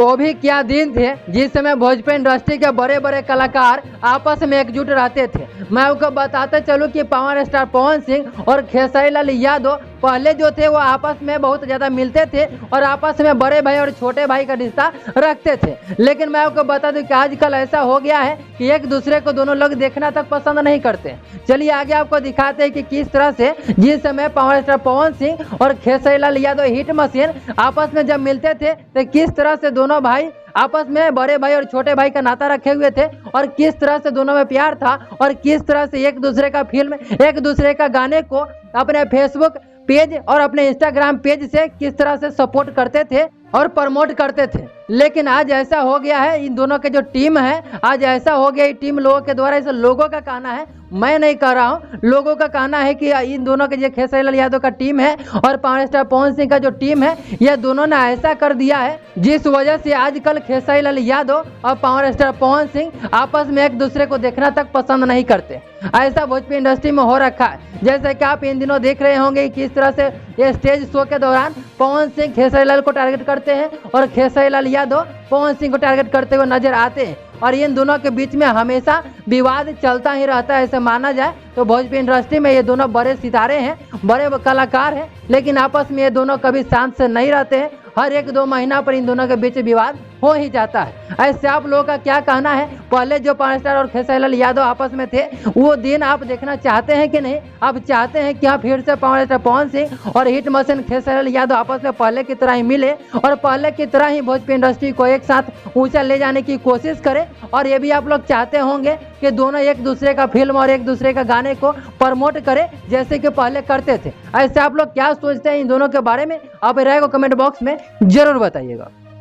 वो भी क्या दिन थे जिस समय भोजपुरी इंडस्ट्री के बड़े बड़े कलाकार आपस में एकजुट रहते थे। मैं आपको बताते चलूं कि पावर स्टार पवन सिंह और खेसारी लाल यादव पहले जो थे वो आपस में बहुत ज़्यादा मिलते थे और आपस में बड़े भाई और छोटे भाई का रिश्ता रखते थे। लेकिन मैं आपको बता दूं कि आजकल ऐसा हो गया है कि एक दूसरे को दोनों लोग देखना तक पसंद नहीं करते। चलिए आगे आपको दिखाते हैं कि किस तरह से जिस समय पावर स्टार पवन सिंह और खेसारी लाल यादव हिट मशीन आपस में जब मिलते थे तो किस तरह से दोनों भाई आपस में बड़े भाई और छोटे भाई का नाता रखे हुए थे और किस तरह से दोनों में प्यार था और किस तरह से एक दूसरे का फिल्म एक दूसरे का गाने को अपने फेसबुक पेज और अपने इंस्टाग्राम पेज से किस तरह से सपोर्ट करते थे और प्रमोट करते थे। लेकिन आज ऐसा हो गया है, इन दोनों के जो टीम है आज ऐसा हो गया, टीम लोगों के द्वारा, इस लोगों का कहना है, मैं नहीं कह रहा हूँ, लोगों का कहना है कि इन दोनों के जो खेसारी लाल यादव का टीम है और पावर स्टार पवन सिंह का जो टीम है यह दोनों ने ऐसा कर दिया है जिस वजह से आजकल खेसारी लाल यादव और पावर स्टार पवन सिंह आपस में एक दूसरे को देखना तक पसंद नहीं करते। ऐसा भोजपुरी इंडस्ट्री में हो रखा है। जैसे कि आप इन दिनों देख रहे होंगे किस तरह से ये स्टेज शो के दौरान पवन सिंह खेसारी लाल को टारगेट करते हैं और खेसारी लाल यादव पवन सिंह को टारगेट करते हुए नजर आते हैं और इन दोनों के बीच में हमेशा विवाद चलता ही रहता है। ऐसे माना जाए तो भोजपुरी इंडस्ट्री में ये दोनों बड़े सितारे हैं, बड़े कलाकार हैं, लेकिन आपस में ये दोनों कभी शांत से नहीं रहते हैं। हर 1-2 महीना पर इन दोनों के बीच विवाद हो ही जाता है। ऐसे आप लोगों का क्या कहना है? पहले जो पावर स्टार और खेसारी लाल यादव आपस में थे वो दिन आप देखना चाहते हैं कि नहीं? आप चाहते हैं कि हाँ फिर से पावर स्टार पवन सिंह और हिट मशीन खेसारी लाल यादव आपस में पहले की तरह ही मिले और पहले की तरह ही भोजपुरी इंडस्ट्री को एक साथ ऊंचा ले जाने की कोशिश करें? और ये भी आप लोग चाहते होंगे कि दोनों एक दूसरे का फिल्म और एक दूसरे का गाने को प्रमोट करें जैसे कि पहले करते थे। ऐसे आप लोग क्या सोचते हैं इन दोनों के बारे में? आप राय को कमेंट बॉक्स में जरूर बताइएगा।